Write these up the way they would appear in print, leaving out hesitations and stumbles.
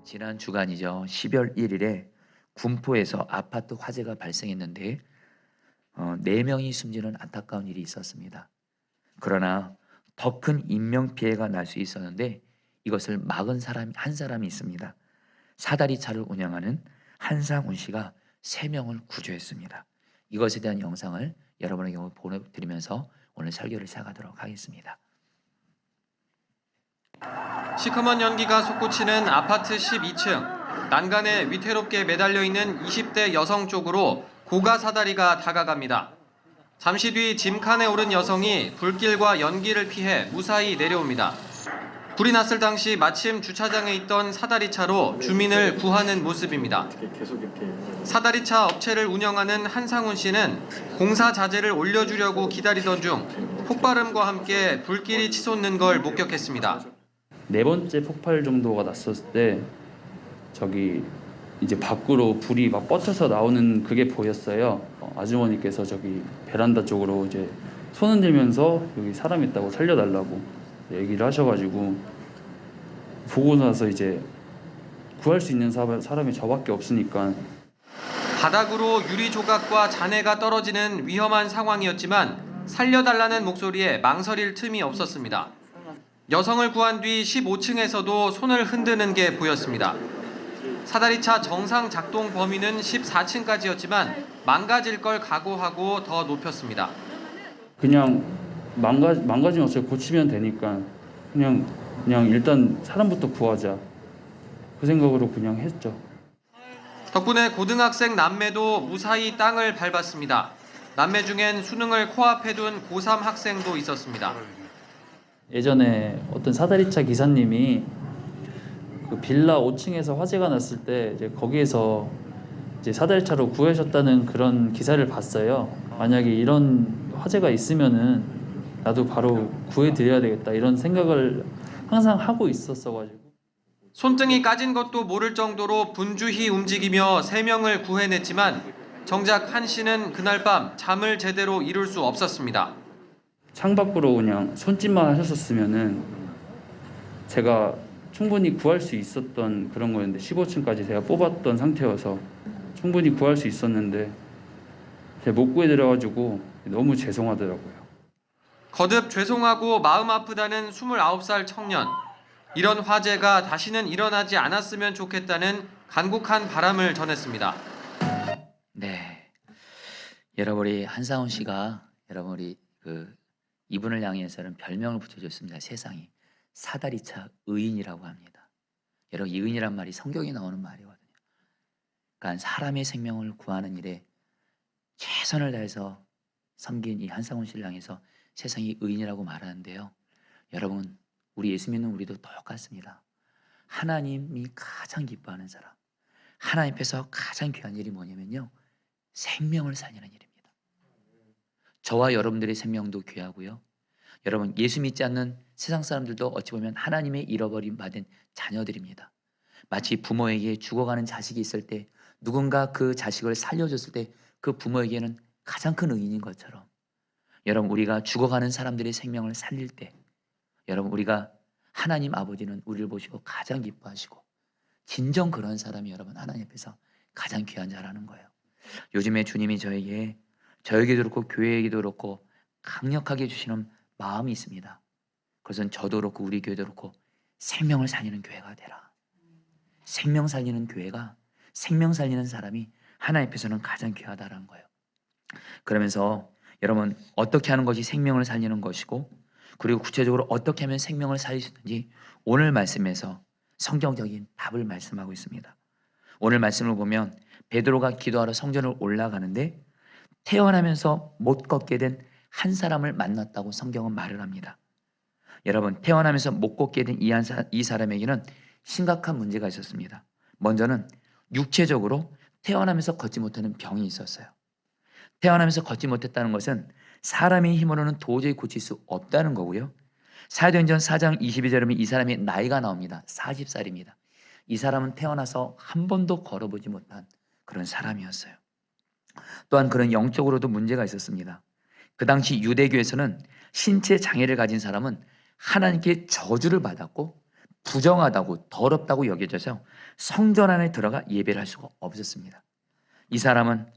지난 주간이죠. 12월 1일에 군포에서 아파트 화재가 발생했는데 4명이 숨지는 안타까운 일이 있었습니다. 그러나 더 큰 인명피해가 날 수 있었는데 이것을 막은 한 사람이 있습니다. 사다리 차를 운영하는 한상훈 씨가 3명을 구조했습니다. 이것에 대한 영상을 여러분에게 보내드리면서 오늘 설교를 시작하도록 하겠습니다. 시커먼 연기가 솟구치는 아파트 12층. 난간에 위태롭게 매달려 있는 20대 여성 쪽으로 고가 사다리가 다가갑니다. 잠시 뒤 짐칸에 오른 여성이 불길과 연기를 피해 무사히 내려옵니다. 불이 났을 당시 마침 주차장에 있던 사다리차로 주민을 구하는 모습입니다. 사다리차 업체를 운영하는 한상훈 씨는 공사 자재를 올려주려고 기다리던 중 폭발음과 함께 불길이 치솟는 걸 목격했습니다. 4번째 폭발 정도가 났었을 때 저기 이제 밖으로 불이 막 뻗쳐서 나오는 그게 보였어요. 아주머니께서 저기 베란다 쪽으로 이제 손 흔들면서 여기 사람 있다고 살려달라고 얘기를 하셔가지고 보고 나서 이제 구할 수 있는 사람이 저밖에 없으니까 바닥으로 유리 조각과 잔해가 떨어지는 위험한 상황이었지만 살려달라는 목소리에 망설일 틈이 없었습니다. 여성을 구한 뒤 15층에서도 손을 흔드는 게 보였습니다. 사다리차 정상 작동 범위는 14층까지였지만 망가질 걸 각오하고 더 높였습니다. 그냥 망가지면 어차피 고치면 되니까 그냥 일단 사람부터 구하자 그 생각으로 그냥 했죠. 덕분에 고등학생 남매도 무사히 땅을 밟았습니다. 남매 중엔 수능을 코앞에 둔 고3 학생도 있었습니다. 예전에 어떤 사다리차 기사님이 그 빌라 5층에서 화재가 났을 때 이제 거기에서 이제 사다리차로 구하셨다는 그런 기사를 봤어요. 만약에 이런 화재가 있으면은 나도 바로 구해드려야 되겠다 이런 생각을 항상 하고 있었어가지고 손등이 까진 것도 모를 정도로 분주히 움직이며 3명을 구해냈지만 정작 한 씨는 그날 밤 잠을 제대로 이룰 수 없었습니다. 창밖으로 그냥 손짓만 하셨었으면은 제가 충분히 구할 수 있었던 그런 거였는데 15층까지 제가 뽑았던 상태여서 충분히 구할 수 있었는데 제가 못 구해드려가지고 너무 죄송하더라고요. 거듭 죄송하고 마음 아프다는 29살 청년. 이런 화재가 다시는 일어나지 않았으면 좋겠다는 간곡한 바람을 전했습니다. 네, 여러분 우리 한상훈 씨가 여러분 우리 이분을 향해서는 별명을 붙여줬습니다. 세상이 사다리차 의인이라고 합니다. 여러분 이 의인이란 말이 성경에 나오는 말이거든요. 그러니까 사람의 생명을 구하는 일에 최선을 다해서 섬긴 이 한상훈 씨를 향해서 세상이 의인이라고 말하는데요. 여러분 우리 예수 믿는 우리도 똑같습니다. 하나님이 가장 기뻐하는 사람, 하나님 앞에서 가장 귀한 일이 뭐냐면요, 생명을 살리는 일입니다. 저와 여러분들의 생명도 귀하고요. 여러분 예수 믿지 않는 세상 사람들도 어찌 보면 하나님의 잃어버림 받은 자녀들입니다. 마치 부모에게 죽어가는 자식이 있을 때 누군가 그 자식을 살려줬을 때 그 부모에게는 가장 큰 의인인 것처럼 여러분 우리가 죽어가는 사람들의 생명을 살릴 때 여러분 우리가 하나님 아버지는 우리를 보시고 가장 기뻐하시고 진정 그런 사람이 여러분 하나님 앞에서 가장 귀한 자라는 거예요. 요즘에 주님이 저에게도 그렇고 교회에게도 그렇고 강력하게 주시는 마음이 있습니다. 그것은 저도 그렇고 우리 교회도 그렇고 생명을 살리는 교회가 되라. 생명 살리는 교회가 생명 살리는 사람이 하나님 앞에서는 가장 귀하다라는 거예요. 그러면서 여러분 어떻게 하는 것이 생명을 살리는 것이고 그리고 구체적으로 어떻게 하면 생명을 살릴 수 있는지 오늘 말씀에서 성경적인 답을 말씀하고 있습니다. 오늘 말씀을 보면 베드로가 기도하러 성전을 올라가는데 태어나면서 못 걷게 된 한 사람을 만났다고 성경은 말을 합니다. 여러분 태어나면서 못 걷게 된 이 사람에게는 심각한 문제가 있었습니다. 먼저는 육체적으로 태어나면서 걷지 못하는 병이 있었어요. 태어나면서 걷지 못했다는 것은 사람의 힘으로는 도저히 고칠 수 없다는 거고요. 사도행전 4장 22절에 보면 이 사람의 나이가 나옵니다. 40살입니다. 이 사람은 태어나서 한 번도 걸어보지 못한 그런 사람이었어요. 또한 그런 영적으로도 문제가 있었습니다. 그 당시 유대교에서는 신체 장애를 가진 사람은 하나님께 저주를 받았고 부정하다고 더럽다고 여겨져서 성전 안에 들어가 예배를 할 수가 없었습니다. 이 사람은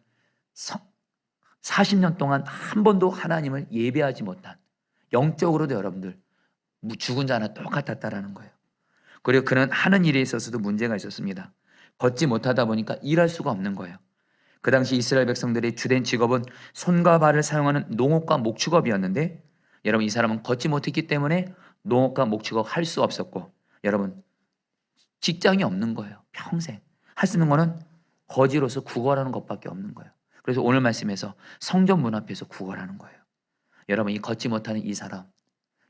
40년 동안 한 번도 하나님을 예배하지 못한, 영적으로도 여러분들 죽은 자나 똑같았다라는 거예요. 그리고 그는 하는 일에 있어서도 문제가 있었습니다. 걷지 못하다 보니까 일할 수가 없는 거예요. 그 당시 이스라엘 백성들의 주된 직업은 손과 발을 사용하는 농업과 목축업이었는데, 여러분 이 사람은 걷지 못했기 때문에 농업과 목축업 할 수 없었고, 여러분 직장이 없는 거예요. 평생 할 수 있는 거는 거지로서 구걸하는 것밖에 없는 거예요. 그래서 오늘 말씀에서 성전 문 앞에서 구걸하는 거예요. 여러분 이 걷지 못하는 이 사람,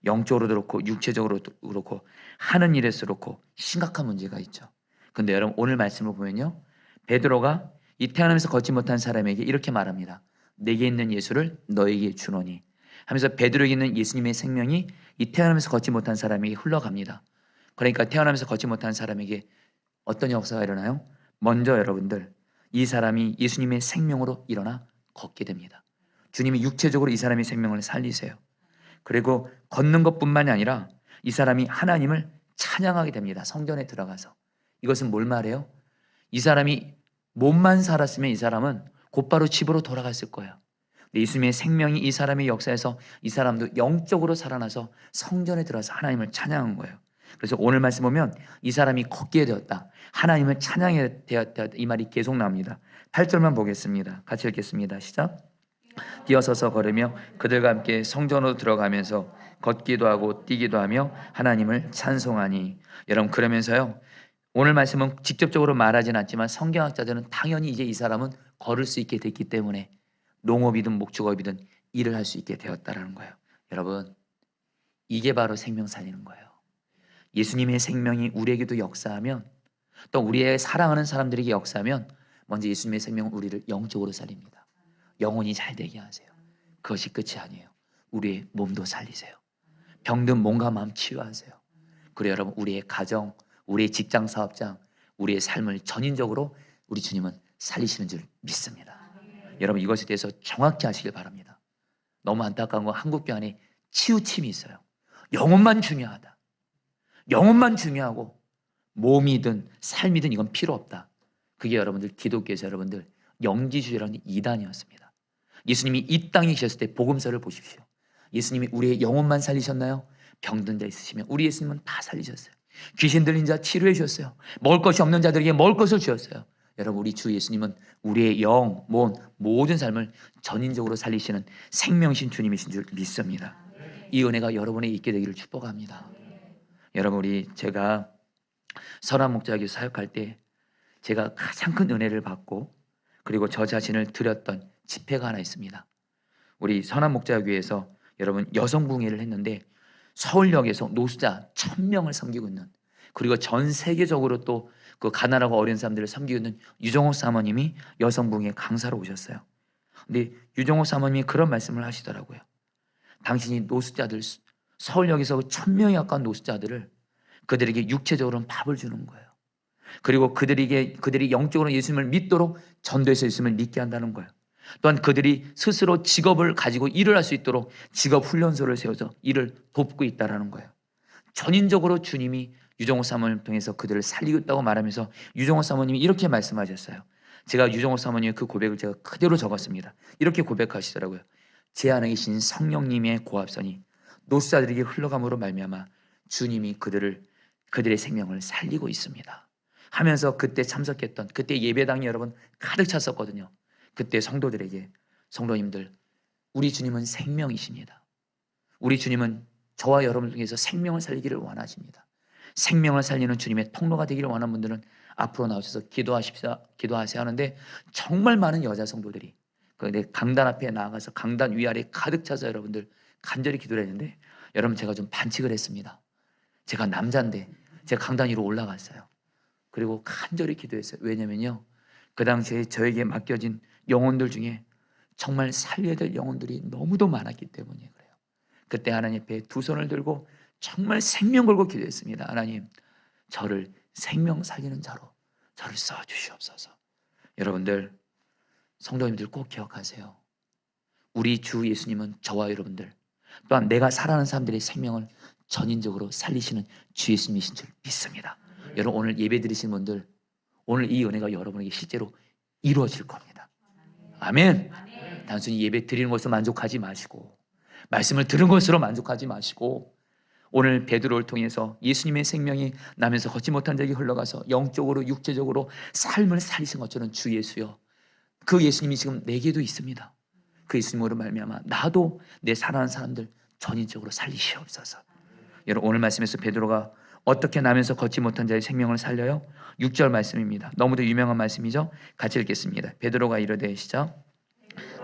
영적으로도 그렇고 육체적으로도 그렇고 하는 일에서 그렇고 심각한 문제가 있죠. 근데 여러분 오늘 말씀을 보면요, 베드로가 이 태어나면서 걷지 못한 사람에게 이렇게 말합니다. 내게 있는 예수를 너에게 주노니 하면서 베드로에게 있는 예수님의 생명이 이 태어나면서 걷지 못한 사람에게 흘러갑니다. 그러니까 태어나면서 걷지 못한 사람에게 어떤 역사가 일어나요? 먼저 여러분들 이 사람이 예수님의 생명으로 일어나 걷게 됩니다. 주님이 육체적으로 이 사람의 생명을 살리세요. 그리고 걷는 것뿐만이 아니라 이 사람이 하나님을 찬양하게 됩니다. 성전에 들어가서. 이것은 뭘 말해요? 이 사람이 몸만 살았으면 이 사람은 곧바로 집으로 돌아갔을 거예요. 근데 예수님의 생명이 이 사람의 역사에서 이 사람도 영적으로 살아나서 성전에 들어가서 하나님을 찬양한 거예요. 그래서 오늘 말씀 보면 이 사람이 걷게 되었다, 하나님을 찬양해 되었다, 이 말이 계속 나옵니다. 8절만 보겠습니다. 같이 읽겠습니다. 시작. 뛰어서서 걸으며 그들과 함께 성전으로 들어가면서 걷기도 하고 뛰기도 하며 하나님을 찬송하니. 여러분 그러면서요, 오늘 말씀은 직접적으로 말하진 않지만 성경학자들은 당연히 이제 이 사람은 걸을 수 있게 됐기 때문에 농업이든 목축업이든 일을 할 수 있게 되었다라는 거예요. 여러분 이게 바로 생명 살리는 거예요. 예수님의 생명이 우리에게도 역사하면, 또 우리의 사랑하는 사람들에게 역사하면, 먼저 예수님의 생명은 우리를 영적으로 살립니다. 영혼이 잘 되게 하세요. 그것이 끝이 아니에요. 우리의 몸도 살리세요. 병든 몸과 마음 치유하세요. 그래 여러분 우리의 가정, 우리의 직장 사업장, 우리의 삶을 전인적으로 우리 주님은 살리시는 줄 믿습니다. 여러분 이것에 대해서 정확히 하시길 바랍니다. 너무 안타까운 건 한국교 안에 치우침이 있어요. 영혼만 중요하다. 영혼만 중요하고 몸이든 삶이든 이건 필요 없다. 그게 여러분들 기독교에서 여러분들 영지주의라는 이단이었습니다. 예수님이 이 땅에 계셨을 때 복음서를 보십시오. 예수님이 우리의 영혼만 살리셨나요? 병든 자 있으시면 우리 예수님은 다 살리셨어요. 귀신 들린 자 치료해 주셨어요. 먹을 것이 없는 자들에게 먹을 것을 주셨어요. 여러분 우리 주 예수님은 우리의 영, 몸, 모든 삶을 전인적으로 살리시는 생명신 주님이신 줄 믿습니다. 이 은혜가 여러분에게 있게 되기를 축복합니다. 여러분 제가 선한 목자에게 사역할 때 제가 가장 큰 은혜를 받고 그리고 저 자신을 드렸던 집회가 하나 있습니다. 우리 선한 목자교회에서 여러분 여성붕회를 했는데 서울역에서 노숙자 1000명을 섬기고 있는, 그리고 전 세계적으로 또 그 가난하고 어려운 사람들을 섬기고 있는 유정호 사모님이 여성붕회 강사로 오셨어요. 근데 유정호 사모님이 그런 말씀을 하시더라고요. 당신이 노숙자들, 서울역에서 1000명에 가까운 노숙자들을 그들에게 육체적으로는 밥을 주는 거예요. 그리고 그들이 영적으로 예수님을 믿도록 전도해서 예수님을 믿게 한다는 거예요. 또한 그들이 스스로 직업을 가지고 일을 할 수 있도록 직업 훈련소를 세워서 일을 돕고 있다는 거예요. 전인적으로 주님이 유정호 사모님을 통해서 그들을 살리고 있다고 말하면서 유정호 사모님이 이렇게 말씀하셨어요. 제가 유정호 사모님의 그 고백을 제가 그대로 적었습니다. 이렇게 고백하시더라고요. 제 안에 계신 성령님의 고합선이 노숙자들에게 흘러감으로 말미암아 주님이 그들의 생명을 살리고 있습니다 하면서 그때 참석했던, 그때 예배당이 여러분 가득 찼었거든요. 그때 성도님들 우리 주님은 생명이십니다. 우리 주님은 저와 여러분을 통해서 생명을 살리기를 원하십니다. 생명을 살리는 주님의 통로가 되기를 원하는 분들은 앞으로 나오셔서 기도하세요 하는데, 정말 많은 여자 성도들이 근데 강단 앞에 나아가서 강단 위아래 가득 차서 여러분들 간절히 기도를 했는데, 여러분 제가 좀 반칙을 했습니다. 제가 남자인데 제가 강단 위로 올라갔어요. 그리고 간절히 기도했어요. 왜냐면요, 그 당시에 저에게 맡겨진 영혼들 중에 정말 살려야 될 영혼들이 너무도 많았기 때문에 그래요. 그때 하나님 앞에 두 손을 들고 정말 생명 걸고 기도했습니다. 하나님, 저를 생명 살리는 자로 저를 써주시옵소서. 여러분들 성도님들 꼭 기억하세요. 우리 주 예수님은 저와 여러분들 또한 내가 살아가는 사람들의 생명을 전인적으로 살리시는 주 예수님이신 줄 믿습니다. 여러분 오늘 예배 드리신 분들 오늘 이 은혜가 여러분에게 실제로 이루어질 겁니다. 아멘. 단순히 예배 드리는 것으로 만족하지 마시고 말씀을 들은 것으로 만족하지 마시고 오늘 베드로를 통해서 예수님의 생명이 나면서 걷지 못한 자에게 흘러가서 영적으로 육체적으로 삶을 살리신 것처럼 주 예수여 그 예수님이 지금 내게도 있습니다. 그 예수님으로 말미암아 나도 내 사랑하는 사람들 전인적으로 살리시옵소서. 여러분 오늘 말씀에서 베드로가 어떻게 나면서 걷지 못한 자의 생명을 살려요? 6절 말씀입니다. 너무도 유명한 말씀이죠. 같이 읽겠습니다. 베드로가 이르되 시작.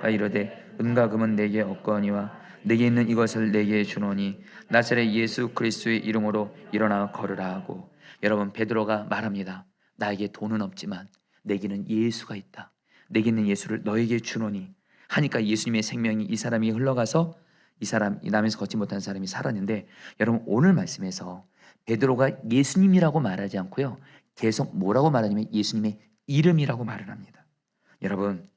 이르되 은과 금은 내게 없거니와 내게 있는 이것을 내게 주노니 나사렛 예수 그리스도의 이름으로 일어나 걸으라 하고 여러분 베드로가 말합니다. 나에게 돈은 없지만 내게는 예수가 있다. 내게 있는 예수를 너에게 주노니 하니까 예수님의 생명이 이 사람이 흘러가서 이 사람 이 남에서 걷지 못한 사람이 살았는데 여러분 오늘 말씀에서 베드로가 예수님이라고 말하지 않고요. 계속 뭐라고 말하냐면 예수님의 이름이라고 말을 합니다. 여러분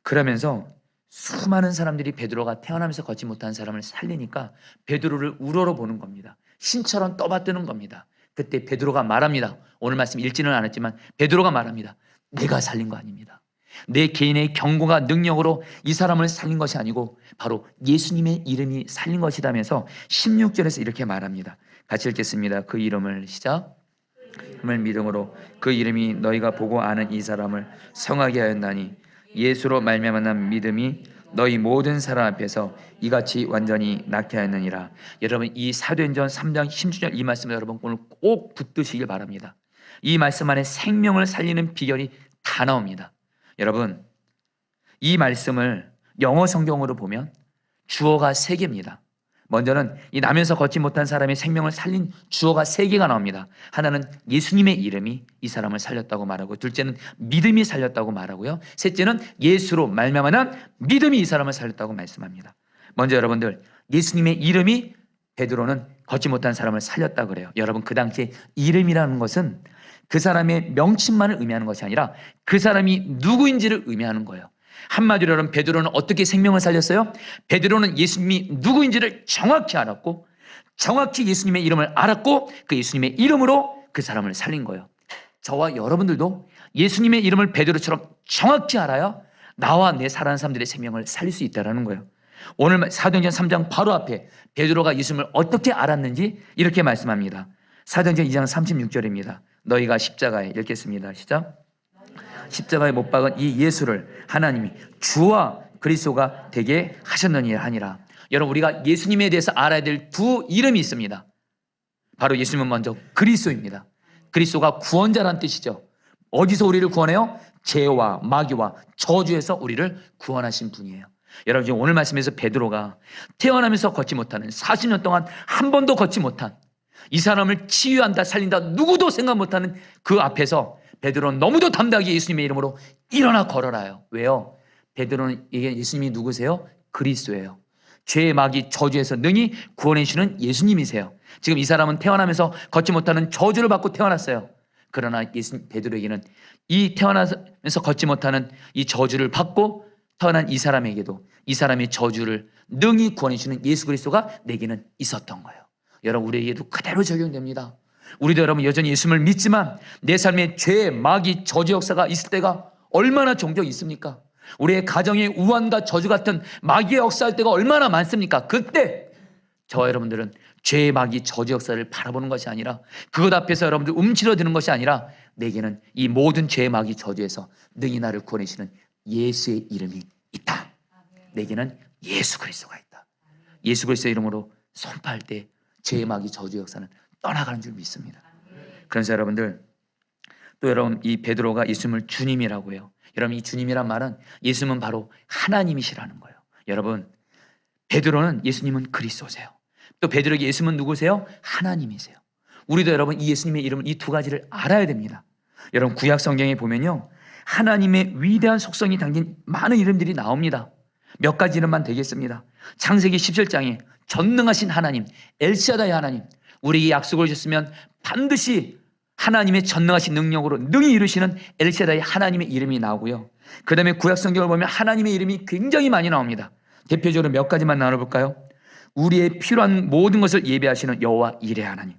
그러면서 수많은 사람들이 베드로가 태어나면서 걷지 못한 사람을 살리니까 베드로를 우러러 보는 겁니다. 신처럼 떠받드는 겁니다. 그때 베드로가 말합니다. 오늘 말씀 읽지는 않았지만 베드로가 말합니다. 내가 살린 거 아닙니다. 내 개인의 경고가 능력으로 이 사람을 살린 것이 아니고 바로 예수님의 이름이 살린 것이다면서 16절에서 이렇게 말합니다. 같이 읽겠습니다. 그 이름을 시작. 이름을 믿음으로 그 이름이 너희가 보고 아는 이 사람을 성하게 하였나니 예수로 말미암은 믿음이 너희 모든 사람 앞에서 이같이 완전히 낫게 하였느니라. 여러분 이 사도행전 3장 16절 이 말씀을 여러분 오늘 꼭 붙드시길 바랍니다. 이 말씀 안에 생명을 살리는 비결이 다 나옵니다. 여러분 이 말씀을 영어 성경으로 보면 주어가 3개입니다. 먼저는 이 나면서 걷지 못한 사람의 생명을 살린 주어가 3개가 나옵니다. 하나는 예수님의 이름이 이 사람을 살렸다고 말하고 둘째는 믿음이 살렸다고 말하고요. 셋째는 예수로 말미암아 믿음이 이 사람을 살렸다고 말씀합니다. 먼저 여러분들 예수님의 이름이 베드로는 걷지 못한 사람을 살렸다고 그래요. 여러분 그 당시에 이름이라는 것은 그 사람의 명칭만을 의미하는 것이 아니라 그 사람이 누구인지를 의미하는 거예요. 한마디로 여러분 베드로는 어떻게 생명을 살렸어요? 베드로는 예수님이 누구인지를 정확히 알았고 정확히 예수님의 이름을 알았고 그 예수님의 이름으로 그 사람을 살린 거예요. 저와 여러분들도 예수님의 이름을 베드로처럼 정확히 알아야 나와 내 사랑하는 사람들의 생명을 살릴 수 있다는 거예요. 오늘 사도행전 3장 바로 앞에 베드로가 예수님을 어떻게 알았는지 이렇게 말씀합니다. 사도행전 2장 36절입니다. 너희가 십자가에 읽겠습니다. 시작. 십자가에 못 박은 이 예수를 하나님이 주와 그리스도가 되게 하셨느니라 하니라. 여러분 우리가 예수님에 대해서 알아야 될 두 이름이 있습니다. 바로 예수님은 먼저 그리스도입니다. 그리스도가 구원자라는 뜻이죠. 어디서 우리를 구원해요? 죄와 마귀와 저주에서 우리를 구원하신 분이에요. 여러분 지금 오늘 말씀에서 베드로가 태어나면서 걷지 못하는 40년 동안 한 번도 걷지 못한 이 사람을 치유한다 살린다 누구도 생각 못하는 그 앞에서 베드로는 너무도 담대하게 예수님의 이름으로 일어나 걸어라요. 왜요? 베드로는 이게 예수님이 누구세요? 그리스도예요. 죄의 마귀 저주에서 능히 구원해 주시는 예수님이세요. 지금 이 사람은 태어나면서 걷지 못하는 저주를 받고 태어났어요. 그러나 베드로에게는 이 태어나면서 걷지 못하는 이 저주를 받고 태어난 이 사람에게도 이 사람의 저주를 능히 구원해 주시는 예수 그리스도가 내게는 있었던 거예요. 여러분 우리에게도 그대로 적용됩니다. 우리도 여러분 여전히 예수님을 믿지만 내 삶에 죄, 마귀, 저주 역사가 있을 때가 얼마나 종종 있습니까? 우리의 가정에 우환과 저주 같은 마귀의 역사할 때가 얼마나 많습니까? 그때 저와 여러분들은 죄, 마귀, 저주 역사를 바라보는 것이 아니라 그것 앞에서 여러분들 움츠러드는 것이 아니라 내게는 이 모든 죄, 마귀, 저주에서 능히 나를 구원해주시는 예수의 이름이 있다. 내게는 예수 그리스도가 있다. 예수 그리스도의 이름으로 선포할 때 죄, 마귀, 저주 역사는 떠나가는 줄 믿습니다. 그래서 여러분들 또 여러분 이 베드로가 예수님을 주님이라고 해요. 여러분 이 주님이란 말은 예수님은 바로 하나님이시라는 거예요. 여러분 베드로는 예수님은 그리스도세요. 또 베드로에게 예수님은 누구세요? 하나님이세요. 우리도 여러분 이 예수님의 이름을 이 두 가지를 알아야 됩니다. 여러분 구약 성경에 보면요 하나님의 위대한 속성이 담긴 많은 이름들이 나옵니다. 몇 가지 이름만 되겠습니다. 창세기 17장에 전능하신 하나님 엘샤다이 하나님 우리에게 약속을 주셨으면 반드시 하나님의 전능하신 능력으로 능히 이루시는 엘샤다이 하나님의 이름이 나오고요. 그 다음에 구약 성경을 보면 하나님의 이름이 굉장히 많이 나옵니다. 대표적으로 몇 가지만 나눠볼까요? 우리의 필요한 모든 것을 예배하시는 여호와 이레 하나님,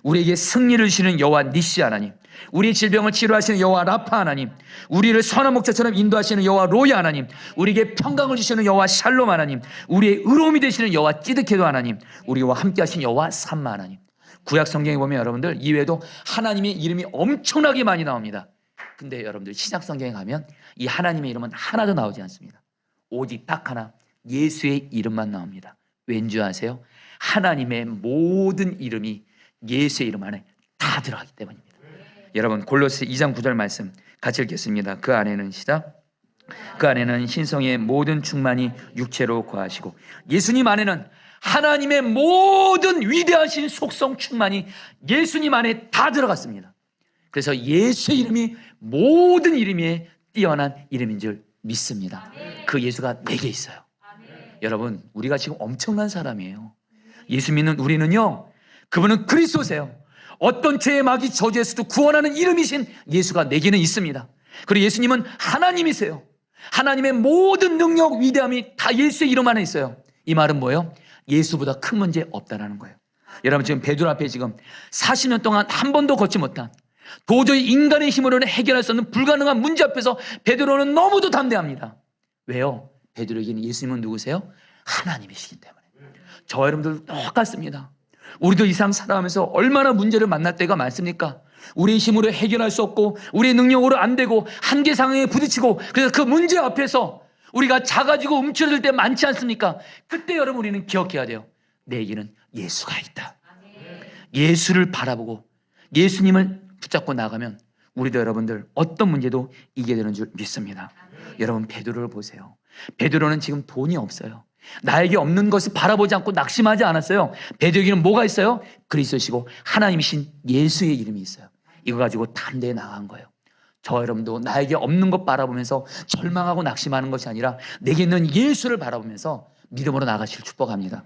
우리에게 승리를 주시는 여호와 니시 하나님, 우리의 질병을 치료하시는 여호와 라파 하나님, 우리를 선한 목자처럼 인도하시는 여호와 로이 하나님, 우리에게 평강을 주시는 여호와 샬롬 하나님, 우리의 의로움이 되시는 여호와 찌드케도 하나님, 우리와 함께 하신 여호와 삼마 하나님. 구약 성경에 보면 여러분들 이외에도 하나님의 이름이 엄청나게 많이 나옵니다. 근데 여러분들 신약 성경에 가면 이 하나님의 이름은 하나도 나오지 않습니다. 오직 딱 하나, 예수의 이름만 나옵니다. 왠지 아세요? 하나님의 모든 이름이 예수의 이름 안에 다 들어가기 때문입니다. 여러분 골로새 2장 9절 말씀 같이 읽겠습니다. 그 안에는 시작. 그 안에는 신성의 모든 충만이 육체로 거하시고, 예수님 안에는 하나님의 모든 위대하신 속성 충만이 예수님 안에 다 들어갔습니다. 그래서 예수의 이름이 모든 이름 위에 뛰어난 이름인 줄 믿습니다. 그 예수가 내게 있어요. 여러분 우리가 지금 엄청난 사람이에요. 예수 믿는 우리는요, 그분은 그리스도세요. 어떤 죄의 마귀 저주에서도 구원하는 이름이신 예수가 내게는 있습니다. 그리고 예수님은 하나님이세요. 하나님의 모든 능력, 위대함이 다 예수의 이름 안에 있어요. 이 말은 뭐예요? 예수보다 큰 문제 없다라는 거예요. 여러분 지금 베드로 앞에 지금 40년 동안 한 번도 걷지 못한, 도저히 인간의 힘으로는 해결할 수 없는 불가능한 문제 앞에서 베드로는 너무도 담대합니다. 왜요? 베드로에게는 예수님은 누구세요? 하나님이시기 때문에. 저와 여러분들 똑같습니다. 우리도 이 세상 살아가면서 얼마나 문제를 만날 때가 많습니까? 우리의 힘으로 해결할 수 없고 우리의 능력으로 안 되고 한계 상황에 부딪히고, 그래서 그 문제 앞에서 우리가 작아지고 움츠러들 때 많지 않습니까? 그때 여러분 우리는 기억해야 돼요. 내게는 예수가 있다. 예수를 바라보고 예수님을 붙잡고 나가면 우리도 여러분들 어떤 문제도 이기게 되는 줄 믿습니다. 여러분 베드로를 보세요. 베드로는 지금 돈이 없어요. 나에게 없는 것을 바라보지 않고 낙심하지 않았어요. 베드로에게는 뭐가 있어요? 그리스도시고 하나님이신 예수의 이름이 있어요. 이거 가지고 담대히 나간 거예요. 저 여러분도 나에게 없는 것 바라보면서 절망하고 낙심하는 것이 아니라 내게 있는 예수를 바라보면서 믿음으로 나가시길 축복합니다.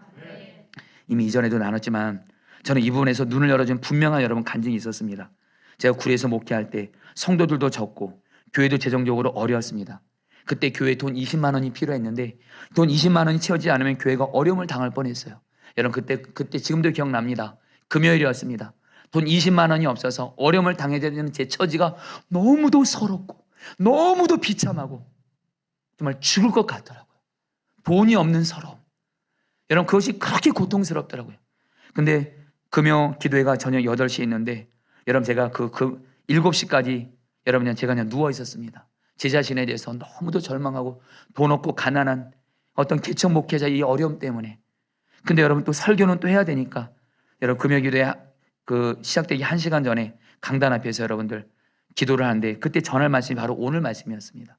이미 이전에도 나눴지만 저는 이 부분에서 눈을 열어준 분명한 여러분 간증이 있었습니다. 제가 구리에서 목회할 때 성도들도 적고 교회도 재정적으로 어려웠습니다. 그때 교회에 돈 20만 원이 필요했는데 돈 20만 원이 채워지지 않으면 교회가 어려움을 당할 뻔했어요. 여러분 그때 지금도 기억납니다. 금요일이었습니다. 돈 20만 원이 없어서 어려움을 당해야 되는 제 처지가 너무도 서럽고 너무도 비참하고 정말 죽을 것 같더라고요. 돈이 없는 서러움. 여러분 그것이 그렇게 고통스럽더라고요. 근데 금요 기도회가 저녁 8시에 있는데 여러분 제가 그 7시까지 여러분 제가 그냥 누워 있었습니다. 제 자신에 대해서 너무도 절망하고 돈 없고 가난한 어떤 개척 목회자 이 어려움 때문에. 근데 여러분 또 설교는 또 해야 되니까 여러분 금요기도회 시작되기 1시간 전에 강단 앞에서 여러분들 기도를 하는데 그때 전할 말씀이 바로 오늘 말씀이었습니다.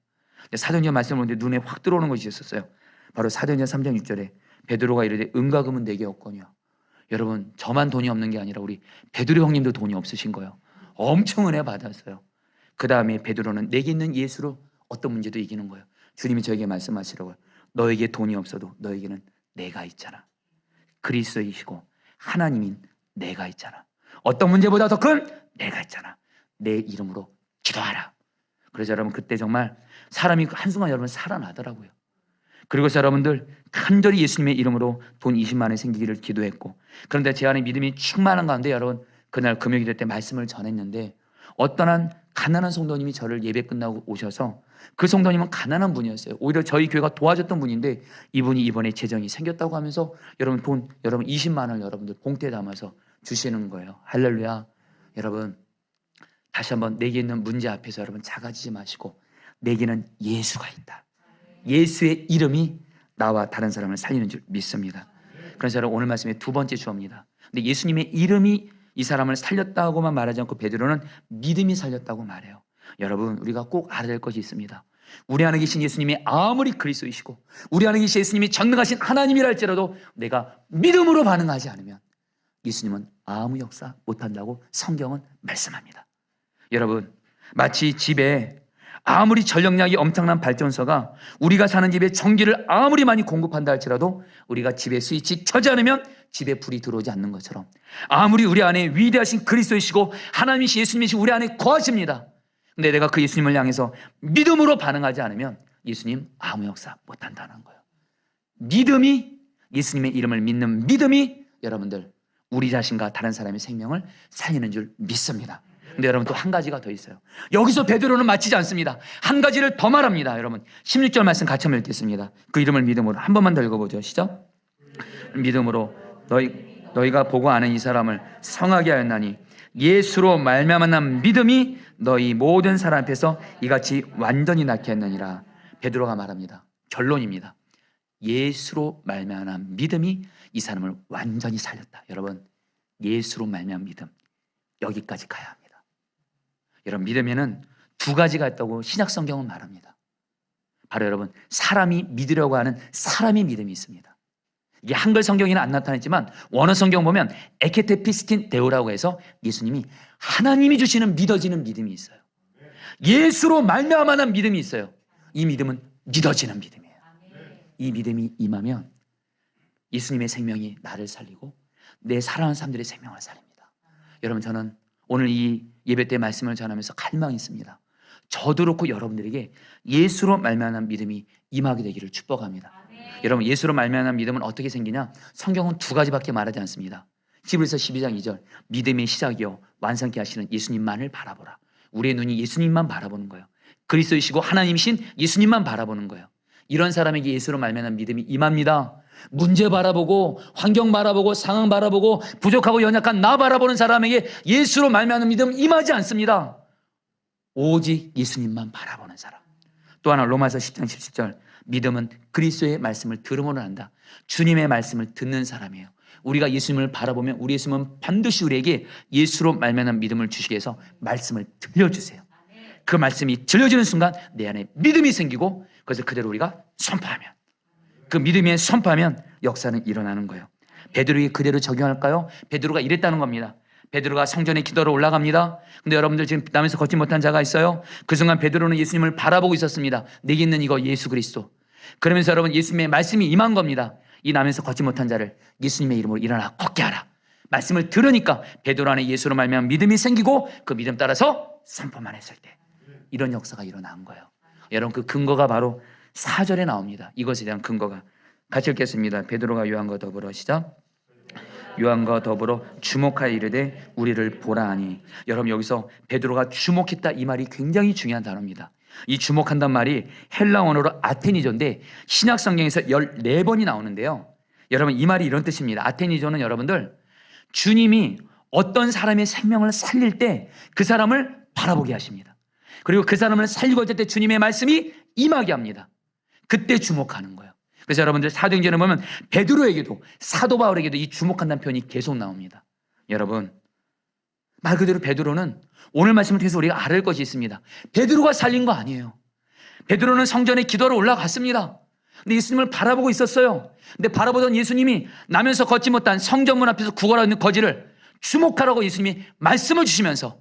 사도행전 말씀을 보는데 눈에 확 들어오는 것이 있었어요. 바로 사도행전 3장 6절에 베드로가 이르되 은과 금은 내게 없거니와. 여러분 저만 돈이 없는 게 아니라 우리 베드로 형님도 돈이 없으신 거예요. 엄청 은혜 받았어요. 그 다음에 베드로는 내게 있는 예수로 어떤 문제도 이기는 거예요. 주님이 저에게 말씀하시라고요. 너에게 돈이 없어도 너에게는 내가 있잖아. 그리스도이시고 하나님인 내가 있잖아. 어떤 문제보다 더 큰 내가 있잖아. 내 이름으로 기도하라. 그래서 여러분 그때 정말 사람이 한순간 여러분 살아나더라고요. 그리고 여러분들 간절히 예수님의 이름으로 돈 20만 원이 생기기를 기도했고, 그런데 제 안에 믿음이 충만한 가운데 여러분 그날 금요기도 때 말씀을 전했는데 어떤 한 가난한 성도님이 저를 예배 끝나고 오셔서, 그 성도님은 가난한 분이었어요. 오히려 저희 교회가 도와줬던 분인데 이분이 이번에 재정이 생겼다고 하면서 여러분 20만 원을 여러분들 봉투에 담아서 주시는 거예요. 할렐루야. 여러분 다시 한번 내게 있는 문제 앞에서 여러분 작아지지 마시고 내게는 예수가 있다. 예수의 이름이 나와 다른 사람을 살리는 줄 믿습니다. 그래서 여러분 오늘 말씀의 두 번째 주어입니다. 근데 예수님의 이름이 이 사람을 살렸다고만 말하지 않고 베드로는 믿음이 살렸다고 말해요. 여러분 우리가 꼭 알아야 될 것이 있습니다. 우리 안에 계신 예수님이 아무리 그리스도이시고 우리 안에 계신 예수님이 전능하신 하나님이라 할지라도 내가 믿음으로 반응하지 않으면 예수님은 아무 역사 못한다고 성경은 말씀합니다. 여러분 마치 집에 아무리 전력량이 엄청난 발전소가 우리가 사는 집에 전기를 아무리 많이 공급한다 할지라도 우리가 집에 스위치 켜지 않으면 집에 불이 들어오지 않는 것처럼 아무리 우리 안에 위대하신 그리스도이시고 하나님이신 예수님이신 우리 안에 거하십니다. 근데 내가 그 예수님을 향해서 믿음으로 반응하지 않으면 예수님 아무 역사 못한다는 거예요. 믿음이, 예수님의 이름을 믿는 믿음이 여러분들 우리 자신과 다른 사람의 생명을 살리는 줄 믿습니다. 근데 여러분 또 한 가지가 더 있어요. 여기서 베드로는 마치지 않습니다. 한 가지를 더 말합니다. 여러분 16절 말씀 같이 한번 읽겠습니다. 그 이름을 믿음으로 한 번만 더 읽어보죠. 시작. 믿음으로 너희가 보고 아는 이 사람을 성하게 하였나니 예수로 말미암아 난 믿음이 너희 모든 사람 앞에서 이같이 완전히 낫게 했느니라. 베드로가 말합니다. 결론입니다. 예수로 말미암아 난 믿음이 이 사람을 완전히 살렸다. 여러분 예수로 말미암은 믿음 여기까지 가야 합니다. 여러분 믿음에는 두 가지가 있다고 신약 성경은 말합니다. 바로 여러분 사람이 믿으려고 하는 사람의 믿음이 있습니다. 이게 한글 성경에는 안 나타나지만 원어 성경 보면 에케테피스틴 데오라고 해서 예수님이 하나님이 주시는 믿어지는 믿음이 있어요. 예수로 말미암아는 믿음이 있어요. 이 믿음은 믿어지는 믿음이에요. 이 믿음이 임하면 예수님의 생명이 나를 살리고 내 사랑하는 사람들의 생명을 살립니다. 여러분 저는 오늘 이 예배 때 말씀을 전하면서 갈망이 있습니다. 저도 그렇고 여러분들에게 예수로 말미암은 믿음이 임하게 되기를 축복합니다. 여러분 예수로 말미암은 믿음은 어떻게 생기냐? 성경은 두 가지밖에 말하지 않습니다. 히브리서 12장 2절 믿음의 시작이요 완성케 하시는 예수님만을 바라보라. 우리의 눈이 예수님만 바라보는 거예요. 그리스도이시고 하나님이신 예수님만 바라보는 거예요. 이런 사람에게 예수로 말미암은 믿음이 임합니다. 문제 바라보고 환경 바라보고 상황 바라보고 부족하고 연약한 나 바라보는 사람에게 예수로 말미암은 믿음 임하지 않습니다. 오직 예수님만 바라보는 사람. 또 하나 로마서 10장 17절 믿음은 그리스도의 말씀을 들음으로 한다. 주님의 말씀을 듣는 사람이에요. 우리가 예수님을 바라보면 우리 예수님은 반드시 우리에게 예수로 말미암은 믿음을 주시게 해서 말씀을 들려주세요. 그 말씀이 들려지는 순간 내 안에 믿음이 생기고 그것을 그대로 우리가 선포하면 그 믿음에 선포하면 역사는 일어나는 거예요. 베드로에게 그대로 적용할까요? 베드로가 이랬다는 겁니다. 베드로가 성전에 기도로 올라갑니다. 근데 여러분들 지금 남에서 걷지 못한 자가 있어요. 그 순간 베드로는 예수님을 바라보고 있었습니다. 내게 있는 이거 예수 그리스도. 그러면서 여러분 예수님의 말씀이 임한 겁니다. 이 남에서 걷지 못한 자를 예수님의 이름으로 일어나 걷게 하라. 말씀을 들으니까 베드로 안에 예수로 말미암은 믿음이 생기고 그 믿음 따라서 선포만 했을 때 이런 역사가 일어난 거예요. 여러분 그 근거가 바로 4절에 나옵니다. 이것에 대한 근거가 같이 읽겠습니다. 베드로가 요한과 더불어 시작. 요한과 더불어 주목하여 이르되 우리를 보라 하니. 여러분 여기서 베드로가 주목했다 이 말이 굉장히 중요한 단어입니다. 이 주목한단 말이 헬라 언어로 아테니조인데 신약 성경에서 14번이 나오는데요. 여러분 이 말이 이런 뜻입니다. 아테니조는 여러분들 주님이 어떤 사람의 생명을 살릴 때 그 사람을 바라보게 하십니다. 그리고 그 사람을 살리고 있을 때 주님의 말씀이 임하게 합니다. 그때 주목하는 거예요. 그래서 여러분들 사도행전에 보면 베드로에게도 사도 바울에게도 이 주목한다는 표현이 계속 나옵니다. 여러분 말 그대로 베드로는 오늘 말씀을 통해서 우리가 알을 것이 있습니다. 베드로가 살린 거 아니에요. 베드로는 성전에 기도하러 올라갔습니다. 근데 예수님을 바라보고 있었어요. 근데 바라보던 예수님이 나면서 걷지 못한 성전문 앞에서 구걸하고 있는 거지를 주목하라고 예수님이 말씀을 주시면서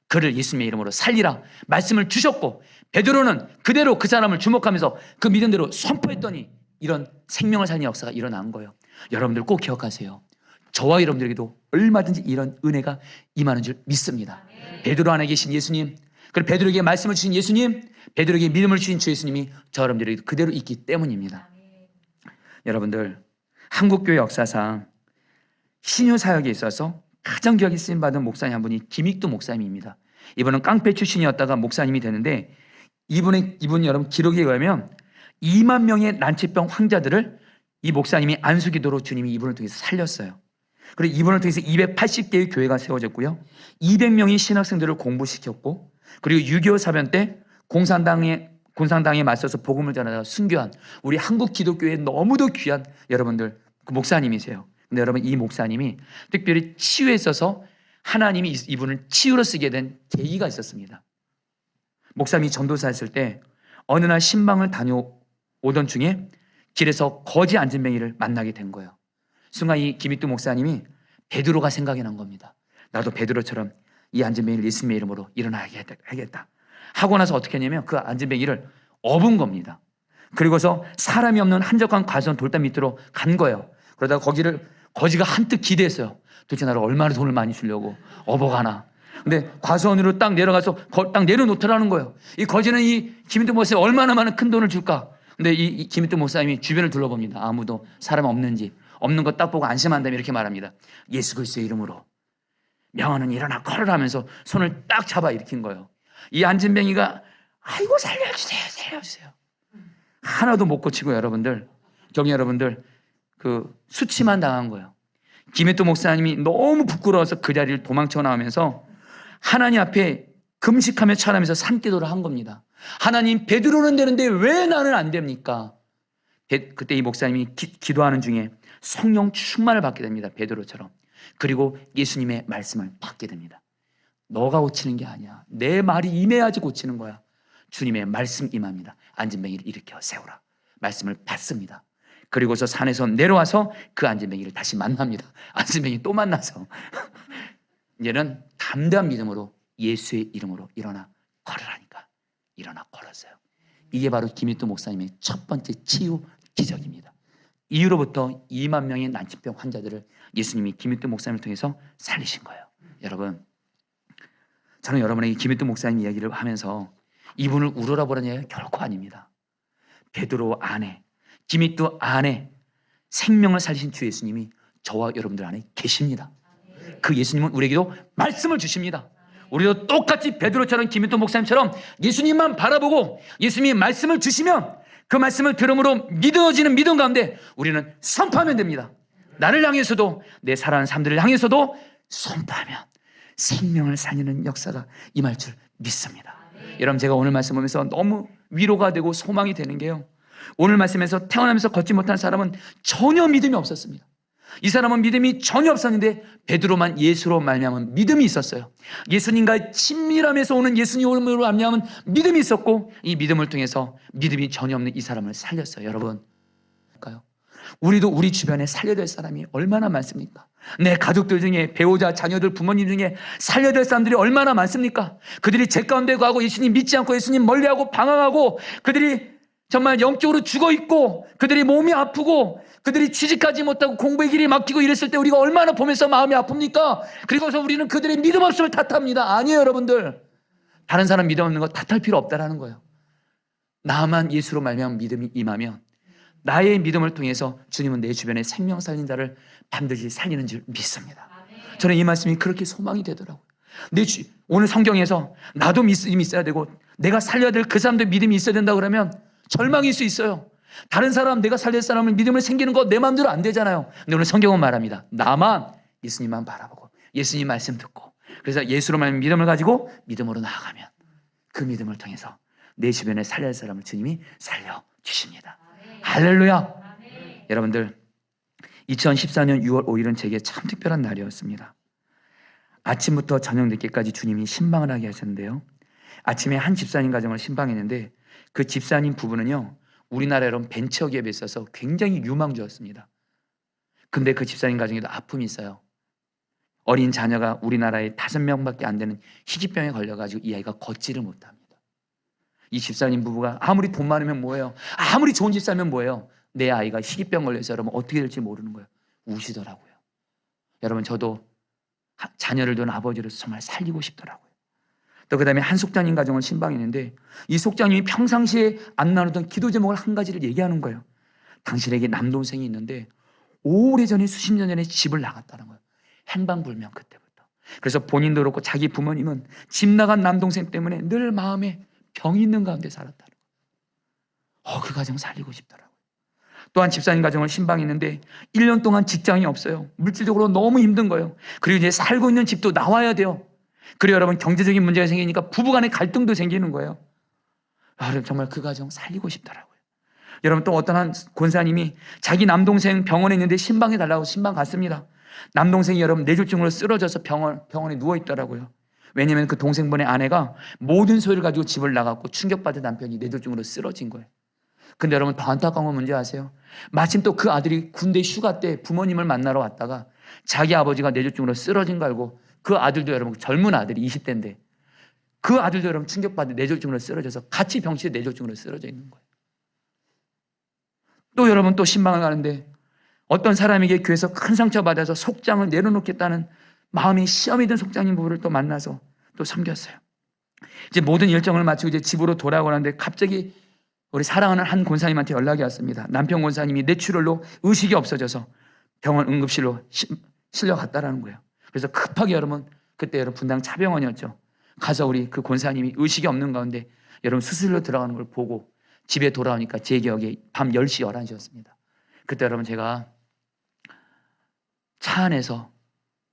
그를 예수님의 이름으로 살리라 말씀을 주셨고 베드로는 그대로 그 사람을 주목하면서 그 믿음대로 선포했더니 이런 생명을 살리는 역사가 일어난 거예요. 여러분들 꼭 기억하세요. 저와 여러분들에게도 얼마든지 이런 은혜가 임하는 줄 믿습니다. 베드로 안에 계신 예수님, 그리고 베드로에게 말씀을 주신 예수님, 베드로에게 믿음을 주신 주 예수님이 저 여러분들에게 그대로 있기 때문입니다. 여러분들 한국교회 역사상 신유 사역에 있어서 가장 기억에 쓰임받은 목사님 한 분이 김익두 목사님입니다. 이분은 깡패 출신이었다가 목사님이 되는데 이분 여러분 기록에 의하면 2만 명의 난치병 환자들을 이 목사님이 안수기도로 주님이 이분을 통해서 살렸어요. 그리고 이분을 통해서 280개의 교회가 세워졌고요. 200명의 신학생들을 공부시켰고 그리고 6.25 사변 때 공산당에 맞서서 복음을 전하다가 순교한 우리 한국 기독교에 너무도 귀한 여러분들 그 목사님이세요. 근데 여러분 이 목사님이 특별히 치유에 있어서 하나님이 이분을 치유로 쓰게 된 계기가 있었습니다. 목사님이 전도사 했을 때 어느 날 신방을 다녀오던 중에 길에서 거지 안진뱅이를 만나게 된 거예요. 순간 이 김익두 목사님이 베드로가 생각이 난 겁니다. 나도 베드로처럼 이 안진뱅이를 예수님의 이름으로 일어나야겠다. 하고 나서 어떻게 했냐면 그 안진뱅이를 업은 겁니다. 그리고서 사람이 없는 한적한 과수원 돌담 밑으로 간 거예요. 그러다가 거지가 한뜻 기대했어요. 도대체 나를 얼마나 돈을 많이 주려고 업어가나. 근데 과수원으로 딱 내려가서 딱 내려놓더라는 거예요. 이 거지는 이 김인태 목사님 얼마나 많은 큰 돈을 줄까? 근데 이 김인태 목사님이 주변을 둘러봅니다. 아무도 사람 없는지, 없는 거 딱 보고 안심한다면 이렇게 말합니다. 예수 그리스도의 이름으로 명하는 일어나 걸으라 하면서 손을 딱 잡아 일으킨 거예요. 이 안진뱅이가 아이고 살려주세요, 살려주세요. 하나도 못 고치고 여러분들, 경리 여러분들 그 수치만 당한 거예요. 김혜도 목사님이 너무 부끄러워서 그 자리를 도망쳐 나오면서 하나님 앞에 금식하며 찬하면서 산기도를 한 겁니다. 하나님, 베드로는 되는데 왜 나는 안 됩니까? 그때 이 목사님이 기도하는 중에 성령 충만을 받게 됩니다. 베드로처럼. 그리고 예수님의 말씀을 받게 됩니다. 너가 고치는 게 아니야. 내 말이 임해야지 고치는 거야. 주님의 말씀 임합니다. 안진뱅이를 일으켜 세우라. 말씀을 받습니다. 그리고서 산에서 내려와서 그 안진뱅이를 다시 만납니다. 안진뱅이 또 만나서 이제는 담대한 믿음으로 예수의 이름으로 일어나 걸으라니까 일어나 걸었어요. 이게 바로 김일도 목사님의 첫 번째 치유 기적입니다. 이후로부터 2만 명의 난치병 환자들을 예수님이 김일도 목사님을 통해서 살리신 거예요. 여러분, 저는 여러분에게 김일도 목사님 이야기를 하면서 이분을 우러러 보라는 이야기가 결코 아닙니다. 베드로 안에, 김일도 안에 생명을 살리신 주 예수님이 저와 여러분들 안에 계십니다. 그 예수님은 우리에게도 말씀을 주십니다. 우리도 똑같이 베드로처럼 김일도 목사님처럼 예수님만 바라보고 예수님이 말씀을 주시면 그 말씀을 들음으로 믿어지는 믿음 가운데 우리는 선포하면 됩니다. 나를 향해서도, 내 사랑하는 사람들을 향해서도 선포하면 생명을 살리는 역사가 임할 줄 믿습니다. 여러분, 제가 오늘 말씀 보면서 너무 위로가 되고 소망이 되는 게요, 오늘 말씀에서 태어나면서 걷지 못한 사람은 전혀 믿음이 없었습니다. 이 사람은 믿음이 전혀 없었는데 베드로만 예수로 말미암은 믿음이 있었어요. 예수님과의 친밀함에서 오는 예수님으로 말미암은 믿음이 있었고, 이 믿음을 통해서 믿음이 전혀 없는 이 사람을 살렸어요. 여러분, 우리도 우리 주변에 살려야 될 사람이 얼마나 많습니까? 내 가족들 중에, 배우자, 자녀들, 부모님 중에 살려야 될 사람들이 얼마나 많습니까? 그들이 죄 가운데 가고 예수님 믿지 않고 예수님 멀리하고 방황하고, 그들이 정말 영적으로 죽어있고, 그들이 몸이 아프고, 그들이 취직하지 못하고 공부의 길이 막히고 이랬을 때 우리가 얼마나 보면서 마음이 아픕니까? 그리고서 우리는 그들의 믿음 없음을 탓합니다. 아니에요, 여러분들. 다른 사람 믿음 없는 거 탓할 필요 없다라는 거예요. 나만 예수로 말미암은 믿음이 임하면 나의 믿음을 통해서 주님은 내 주변에 생명 살린 자를 반드시 살리는 줄 믿습니다. 저는 이 말씀이 그렇게 소망이 되더라고요. 오늘 성경에서 나도 믿음이 있어야 되고 내가 살려야 될 그 사람도 믿음이 있어야 된다 그러면 절망일 수 있어요. 다른 사람, 내가 살릴 사람을 믿음을 생기는 거 내 마음대로 안 되잖아요. 근데 오늘 성경은 말합니다. 나만 예수님만 바라보고 예수님 말씀 듣고, 그래서 예수로 말하는 믿음을 가지고 믿음으로 나아가면 그 믿음을 통해서 내 주변에 살려야 할 사람을 주님이 살려주십니다. 할렐루야. 여러분들, 2014년 6월 5일은 제게 참 특별한 날이었습니다. 아침부터 저녁 늦게까지 주님이 신방을 하게 하셨는데요, 아침에 한 집사님 가정을 신방했는데 그 집사님 부부는요, 우리나라로 벤처기업에 있어서 굉장히 유망주였습니다. 근데 그 집사님 가정에도 아픔이 있어요. 어린 자녀가 우리나라에 5명밖에 안 되는 희귀병에 걸려가지고 이 아이가 걷지를 못합니다. 이 집사님 부부가 아무리 돈 많으면 뭐예요? 아무리 좋은 집사면 뭐예요? 내 아이가 희귀병 걸려서 여러분 어떻게 될지 모르는 거예요. 우시더라고요. 여러분, 저도 자녀를 둔 아버지로서 정말 살리고 싶더라고요. 또 그 다음에 한 속장님 가정을 신방했는데 이 속장님이 평상시에 안 나누던 기도 제목을 한 가지를 얘기하는 거예요. 당신에게 남동생이 있는데 오래전에 수십 년 전에 집을 나갔다는 거예요. 행방불명 그때부터. 그래서 본인도 그렇고 자기 부모님은 집 나간 남동생 때문에 늘 마음에 병이 있는 가운데 살았다는 거예요. 그 가정 살리고 싶더라고요. 또한 집사님 가정을 신방했는데 1년 동안 직장이 없어요. 물질적으로 너무 힘든 거예요. 그리고 이제 살고 있는 집도 나와야 돼요. 그리고 여러분, 경제적인 문제가 생기니까 부부간의 갈등도 생기는 거예요. 여러분, 정말 그 가정 살리고 싶더라고요. 여러분, 또 어떤 한 권사님이 자기 남동생 병원에 있는데 신방해 달라고 신방 갔습니다. 남동생이 여러분 뇌졸중으로 쓰러져서 병원에 누워 있더라고요. 왜냐하면 그 동생분의 아내가 모든 소유를 가지고 집을 나갔고 충격받은 남편이 뇌졸중으로 쓰러진 거예요. 근데 여러분, 더 안타까운 건 뭔지 아세요? 마침 또 그 아들이 군대 휴가 때 부모님을 만나러 왔다가 자기 아버지가 뇌졸중으로 쓰러진 거 알고 그 아들도 여러분, 젊은 아들이 20대인데 그 아들도 여러분 충격받은 뇌졸중으로 쓰러져서 같이 병실에 뇌졸중으로 쓰러져 있는 거예요. 또 여러분, 또 신방을 가는데 어떤 사람에게 교회에서 큰 상처 받아서 속장을 내려놓겠다는 마음이 시험이 든 속장님 부부를 또 만나서 또 섬겼어요. 이제 모든 일정을 마치고 이제 집으로 돌아오는데 갑자기 우리 사랑하는 한 권사님한테 연락이 왔습니다. 남편 권사님이 뇌출혈로 의식이 없어져서 병원 응급실로 실려갔다라는 거예요. 그래서 급하게 여러분, 그때 여러분 분당 차병원이었죠. 가서 우리 그 권사님이 의식이 없는 가운데 여러분 수술로 들어가는 걸 보고 집에 돌아오니까 제 기억에 밤 10시, 11시였습니다. 그때 여러분 제가 차 안에서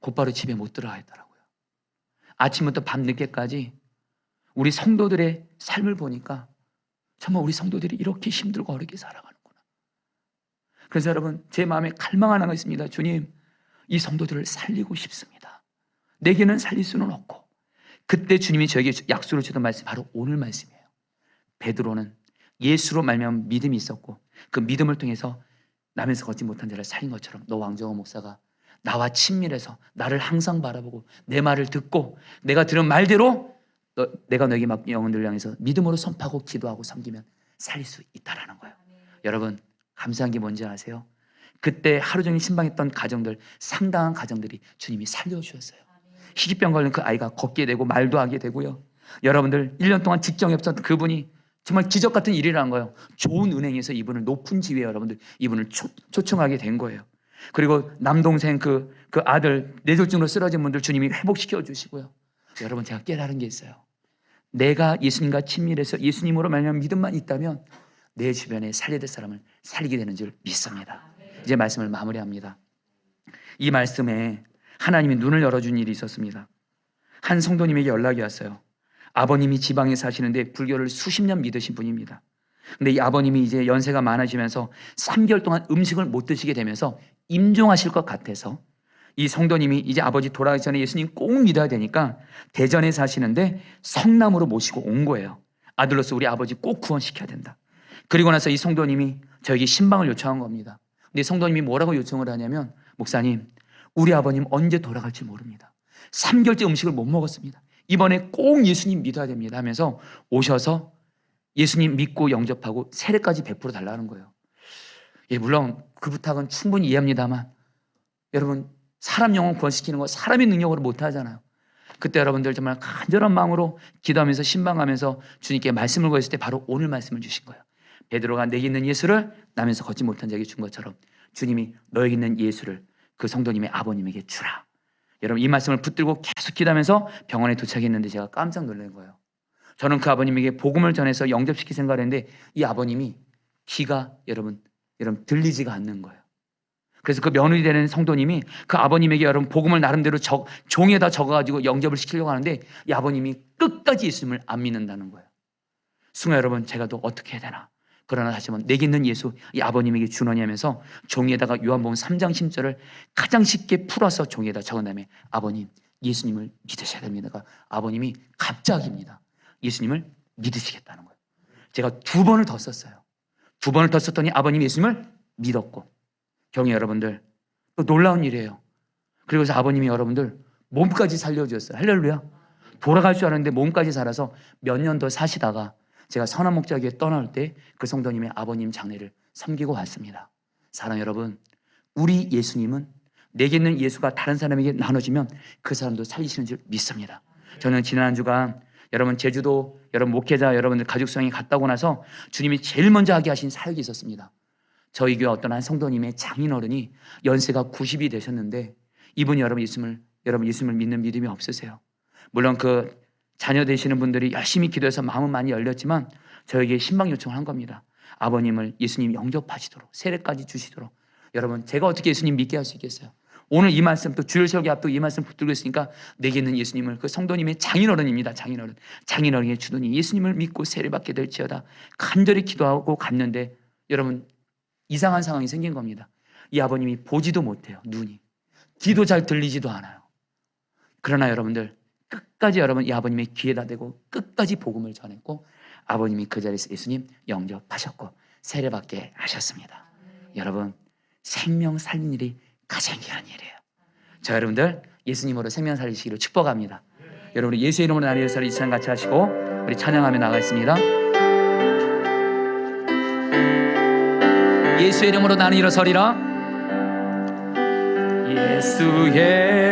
곧바로 집에 못 들어가 있더라고요. 아침부터 밤 늦게까지 우리 성도들의 삶을 보니까 정말 우리 성도들이 이렇게 힘들고 어렵게 살아가는구나. 그래서 여러분 제 마음에 갈망 하나가 있습니다. 주님, 이 성도들을 살리고 싶습니다. 내게는 살릴 수는 없고. 그때 주님이 저에게 약속을 주던 말씀이 바로 오늘 말씀이에요. 베드로는 예수로 말미암아 믿음이 있었고 그 믿음을 통해서 남에서 걷지 못한 자를 살린 것처럼 너 왕정호 목사가 나와 친밀해서 나를 항상 바라보고 내 말을 듣고 내가 들은 말대로 내가 너에게 맡긴 영혼들을 향해서 믿음으로 선포하고 기도하고 섬기면 살릴 수 있다라는 거예요. 여러분 감사한 게 뭔지 아세요? 그때 하루 종일 신방했던 가정들, 상당한 가정들이 주님이 살려주셨어요. 희귀병 걸린 그 아이가 걷게 되고 말도 하게 되고요. 여러분들 1년 동안 직장에 없었던 그분이 정말 기적 같은 일이라는 거예요. 좋은 은행에서 이분을 높은 지위에 여러분들 이분을 초청하게 된 거예요. 그리고 남동생 그 아들 뇌졸중으로 쓰러진 분들 주님이 회복시켜 주시고요. 여러분 제가 깨달은 게 있어요. 내가 예수님과 친밀해서 예수님으로 말미암아 믿음만 있다면 내 주변에 살려야 될 사람을 살리게 되는 줄 믿습니다. 이제 말씀을 마무리합니다. 이 말씀에 하나님이 눈을 열어준 일이 있었습니다. 한 성도님에게 연락이 왔어요. 아버님이 지방에 사시는데 불교를 수십 년 믿으신 분입니다. 근데 이 아버님이 이제 연세가 많아지면서 3개월 동안 음식을 못 드시게 되면서 임종하실 것 같아서 이 성도님이 이제 아버지 돌아가기 전에 예수님 꼭 믿어야 되니까 대전에 사시는데 성남으로 모시고 온 거예요. 아들로서 우리 아버지 꼭 구원시켜야 된다. 그리고 나서 이 성도님이 저에게 신방을 요청한 겁니다. 근데 성도님이 뭐라고 요청을 하냐면 목사님, 우리 아버님 언제 돌아갈지 모릅니다. 3개월째 음식을 못 먹었습니다. 이번에 꼭 예수님 믿어야 됩니다 하면서 오셔서 예수님 믿고 영접하고 세례까지 베풀어 달라는 거예요. 예, 물론 그 부탁은 충분히 이해합니다만 여러분 사람 영혼 구원시키는 거 사람의 능력으로 못 하잖아요. 그때 여러분들 정말 간절한 마음으로 기도하면서 신방하면서 주님께 말씀을 구했을 때 바로 오늘 말씀을 주신 거예요. 베드로가 내게 있는 예수를 남에서 걷지 못한 자에게 준 것처럼 주님이 너에게 있는 예수를 그 성도님의 아버님에게 주라. 여러분 이 말씀을 붙들고 계속 기도하면서 병원에 도착했는데 제가 깜짝 놀란 거예요. 저는 그 아버님에게 복음을 전해서 영접시킬 생각을 했는데 이 아버님이 귀가 여러분 들리지가 않는 거예요. 그래서 그 며느리 되는 성도님이 그 아버님에게 여러분 복음을 나름대로 종이에다 적어가지고 영접을 시키려고 하는데 이 아버님이 끝까지 예수님을 안 믿는다는 거예요. 순간 여러분 제가 또 어떻게 해야 되나. 그러나 다시 한번 내게 있는 예수 이 아버님에게 주노니 하면서 종이에다가 요한복음 3장 10절을 가장 쉽게 풀어서 종이에다 적은 다음에 아버님 예수님을 믿으셔야 됩니다. 아버님이 갑자기입니다. 예수님을 믿으시겠다는 거예요. 제가 2번을 더 썼어요. 2번을 더 썼더니 아버님 예수님을 믿었고 경희 여러분들 또 놀라운 일이에요. 그리고서 아버님이 여러분들 몸까지 살려주셨어요. 할렐루야. 돌아갈 줄 알았는데 몸까지 살아서 몇 년 더 사시다가 제가 선한 목자교회 떠날 때 그 성도님의 아버님 장례를 섬기고 왔습니다. 사랑 여러분, 우리 예수님은 내게 있는 예수가 다른 사람에게 나눠지면 그 사람도 살리시는 줄 믿습니다. 저는 지난 한 주간 여러분 제주도 여러분 목회자 여러분들 가족 수양에 갔다 오고 나서 주님이 제일 먼저 하게 하신 사역이 있었습니다. 저희 교회 어떤 한 성도님의 장인어른이 연세가 90이 되셨는데 이분이 여러분 예수님을 믿는 믿음이 없으세요. 물론 그 자녀 되시는 분들이 열심히 기도해서 마음은 많이 열렸지만 저에게 신방 요청을 한 겁니다. 아버님을 예수님 영접하시도록 세례까지 주시도록. 여러분 제가 어떻게 예수님 믿게 할 수 있겠어요? 오늘 이 말씀 또 주일 설교 앞두고 이 말씀 붙들고 있으니까 내게 있는 예수님을 그 성도님의 장인어른입니다. 장인어른에게 주더니 예수님을 믿고 세례받게 될지어다 간절히 기도하고 갔는데 여러분 이상한 상황이 생긴 겁니다. 이 아버님이 보지도 못해요. 눈이 귀도 잘 들리지도 않아요. 그러나 여러분들 끝까지 여러분 이 아버님의 귀에다 대고 끝까지 복음을 전했고 아버님이 그 자리에서 예수님 영접하셨고 세례받게 하셨습니다. 여러분 생명 살린 일이 가장 귀한 일이에요. 자 여러분들 예수님으로 생명 살리시기를 축복합니다. 여러분 예수의 이름으로 나를 위해서 이 시간 같이 하시고 우리 찬양하며 나가겠습니다. 예수의 이름으로 나는 일어서리라. 예수의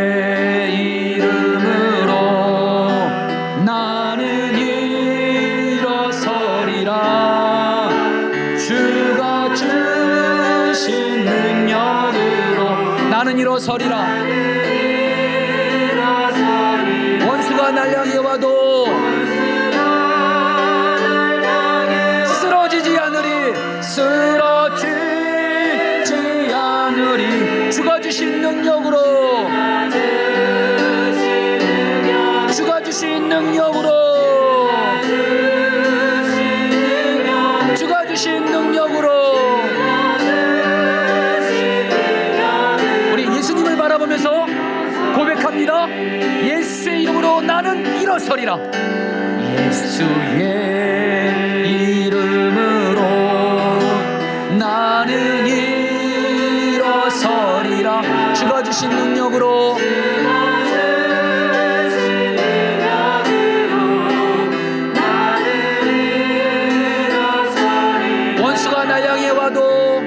일어서리라. 원수가 날 향해 와도 쓰러지지 않으리. 쓰러지지 않으리. 주가 주신 능력으로, 주가 주신 능력으로, 주가 주신 능력으로. 우리 예수님을 바라보면서 고백합니다. 예수의 이름으로 나는 일어서리라. 예수의 이름으로 나는 일어서리라. 주가 주신 능력으로, 원수가 날 향해 와도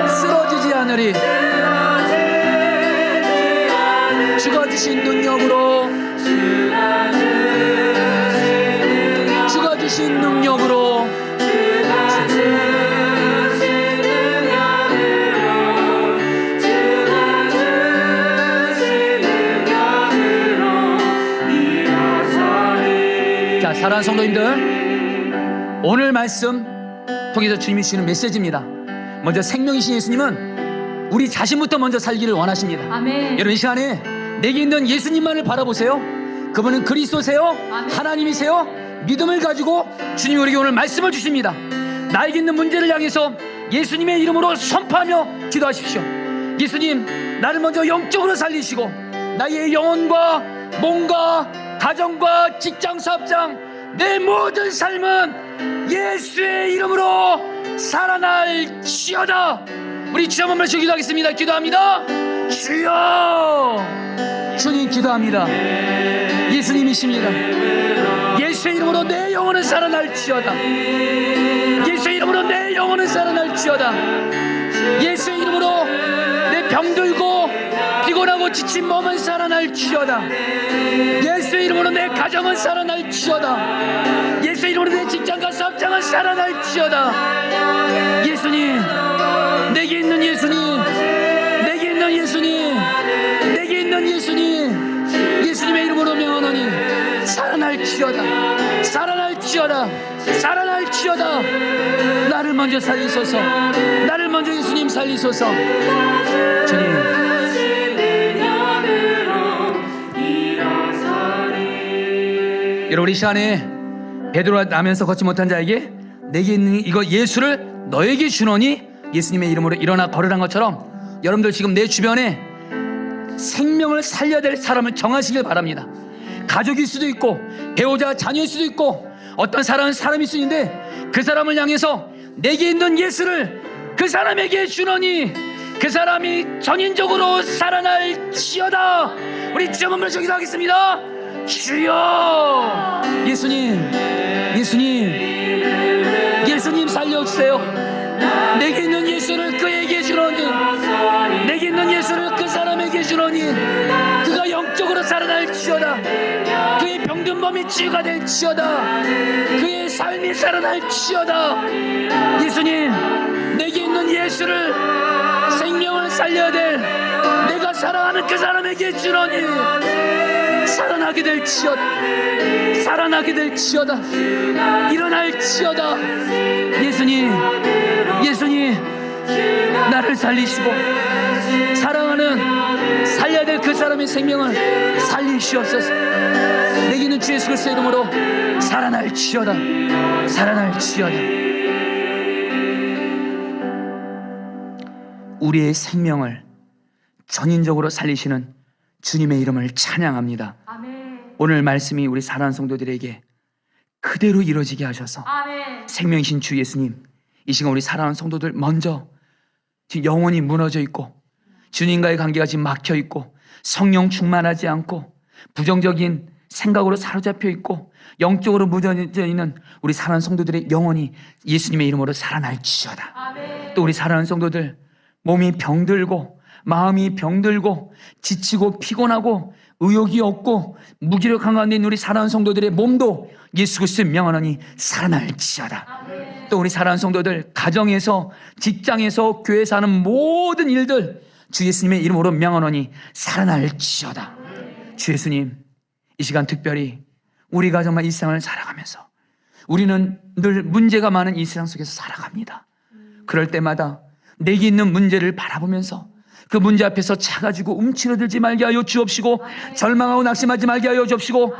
쓰러지지 않으리. 주가 주신 능력으로, 주가 주신 능력으로. 자, 사랑하는 성도님들, 오늘 말씀 통해서 주님이 주시는 메시지입니다. 먼저 생명이신 예수님은 우리 자신부터 먼저 살기를 원하십니다. 아멘. 여러분, 이 시간에 내게 있는 예수님만을 바라보세요. 그분은 그리스도세요, 하나님이세요. 믿음을 가지고 주님이 우리에게 오늘 말씀을 주십니다. 나에게 있는 문제를 향해서 예수님의 이름으로 선포하며 기도하십시오. 예수님, 나를 먼저 영적으로 살리시고 나의 영혼과 몸과 가정과 직장, 사업장, 내 모든 삶은 예수의 이름으로 살아날지어다. 우리 주여 한번 말씀 기도하겠습니다. 기도합니다. 주여. 주님 기도합니다. 예수님이십니다. 예수의 이름으로 내 영혼은 살아날지어다. 예수의 이름으로 내 영혼은 살아날지어다. 예수의 이름으로 내 병들고 피곤하고 지친 몸은 살아날지어다. 예수의 이름으로 내 가정은 살아날지어다. 예수의 이름으로 내 직장과 사업장은 살아날지어다. 예수님, 내게 있는 예수님, 내게 있는 예수님, 내게 있는 예수님, 예수님의 이름으로 명하노니 살아날지어다. 살아날지어다. 살아날지어다. 나를 먼저 살리소서. 나를 먼저 예수님 살리소서. 주님, 여러분, 이 시간에 베드로가 나면서 걷지 못한 자에게 내게 있는 이거 예수를 너에게 주노니 예수님의 이름으로 일어나 걸으란 것처럼, 여러분들 지금 내 주변에 생명을 살려야 될 사람을 정하시길 바랍니다. 가족일 수도 있고 배우자, 자녀일 수도 있고 어떤 사람은 사람일 수 있는데, 그 사람을 향해서 내게 있는 예수를 그 사람에게 주노니 그 사람이 전인적으로 살아날지어다. 우리 주여 한번 기도하겠습니다. 주여. 예수님, 예수님, 예수님 살려주세요. 내게 있는 예수를 그에게 주노니, 내게 있는 예수를 그 사람에게 주노니 그가 영적으로 살아날지어다. 그의 병든 몸이 치유가 될지어다. 그의 삶이 살아날지어다. 예수님, 내게 있는 예수를, 생명을 살려야 될 내가 사랑하는 그 사람에게 주노니 살아나게 될지어다. 살아나게 될지어다. 일어날지어다. 예수님, 예수님, 나를 살리시고 사랑하는, 살려야 될 그 사람의 생명을 살리시옵소서. 내게 있는 주 예수 그리스도의 이름으로 살아날지어다. 살아날지어다. 우리의 생명을 전인적으로 살리시는 주님의 이름을 찬양합니다. 아멘. 오늘 말씀이 우리 사랑하는 성도들에게 그대로 이루어지게 하셔서 아멘. 생명이신 주 예수님, 이 시간 우리 사랑하는 성도들 먼저 지금 영혼이 무너져 있고 주님과의 관계가 지금 막혀 있고 성령 충만하지 않고 부정적인 생각으로 사로잡혀 있고 영적으로 무뎌져 있는 우리 사랑하는 성도들의 영혼이 예수님의 이름으로 살아날지어다. 아멘. 또 우리 사랑하는 성도들, 몸이 병들고 마음이 병들고 지치고 피곤하고 의욕이 없고 무기력한 가운데 있는 우리 사랑하는 성도들의 몸도 예수 그리스도의 명하노니 살아날지어다. 또 우리 사랑하는 성도들 가정에서, 직장에서, 교회에서 하는 모든 일들 주 예수님의 이름으로 명하노니 살아날지어다. 주 예수님, 이 시간 특별히 우리가 정말 이 세상을 살아가면서 우리는 늘 문제가 많은 이 세상 속에서 살아갑니다. 그럴 때마다 내게 있는 문제를 바라보면서 그 문제 앞에서 차가지고 움츠러들지 말게 하여 주옵시고, 절망하고 낙심하지 말게 하여 주옵시고,